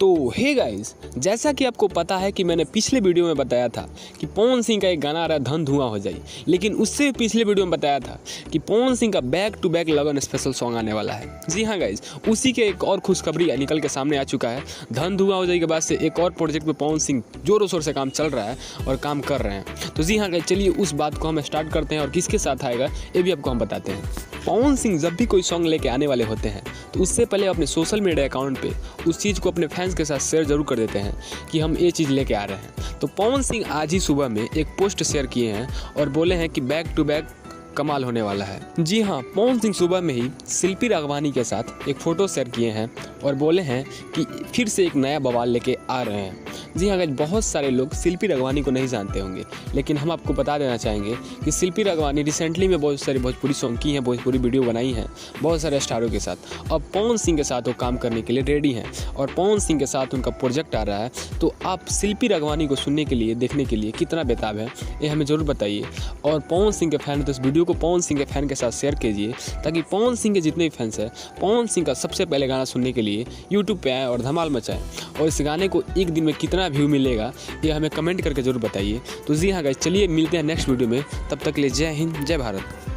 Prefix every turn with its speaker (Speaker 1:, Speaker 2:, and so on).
Speaker 1: तो hey guys, जैसा कि आपको पता है कि मैंने पिछले वीडियो में बताया था कि पवन सिंह का एक गाना आ रहा है धन धुआं हो जाए, लेकिन उससे पिछले वीडियो में बताया था कि पवन सिंह का बैक टू बैक लगन स्पेशल सॉन्ग आने वाला है। जी हाँ गाइस, उसी के एक और खुशखबरी निकल के सामने आ चुका है। धन धुआं हो जाए के बाद से एक और प्रोजेक्ट पे पवन सिंह जोरों शोर से काम चल रहा है और काम कर रहे हैं। तो जी हाँ गाइस, चलिए उस बात को हम स्टार्ट करते हैं और किसके साथ आएगा ये भी आपको हम बताते हैं। पवन सिंह जब भी कोई सॉन्ग लेके आने वाले होते हैं तो उससे पहले अपने सोशल मीडिया अकाउंट पे उस चीज़ को अपने फैंस के साथ शेयर जरूर कर देते हैं कि हम ये चीज़ लेके आ रहे हैं। तो पवन सिंह आज ही सुबह में एक पोस्ट शेयर किए हैं और बोले हैं कि बैक टू बैक कमाल होने वाला है। जी हाँ, पवन सिंह सुबह में ही शिल्पी राघवानी के साथ एक फ़ोटो शेयर किए हैं और बोले हैं कि फिर से एक नया बवाल लेके आ रहे हैं। जी हाँ, बहुत सारे लोग शिल्पी राघवानी को नहीं जानते होंगे, लेकिन हम आपको बता देना चाहेंगे कि शिल्पी राघवानी रिसेंटली में बहुत सारी भोजपुरी सॉन्ग की हैं, भोजपुरी वीडियो बनाई हैं बहुत सारे स्टारों के साथ। अब पवन सिंह के साथ वो काम करने के लिए रेडी हैं और पवन सिंह के साथ उनका प्रोजेक्ट आ रहा है। तो आप शिल्पी राघवानी को सुनने के लिए, देखने के लिए कितना बेताब है ये हमें ज़रूर बताइए। और पवन सिंह के फैन तो इस वीडियो को पवन सिंह के फैन के साथ शेयर कीजिए ताकि पवन सिंह के जितने भी फैंस हैं पवन सिंह का सबसे पहले गाना सुनने के लिए यूट्यूब पे आएँ और धमाल मचाएं। और इस गाने को एक दिन में कितना व्यू मिलेगा ये हमें कमेंट करके जरूर बताइए। तो जी हाँ गाइस, चलिए मिलते हैं नेक्स्ट वीडियो में। तब तक के लिए जय हिंद, जय भारत।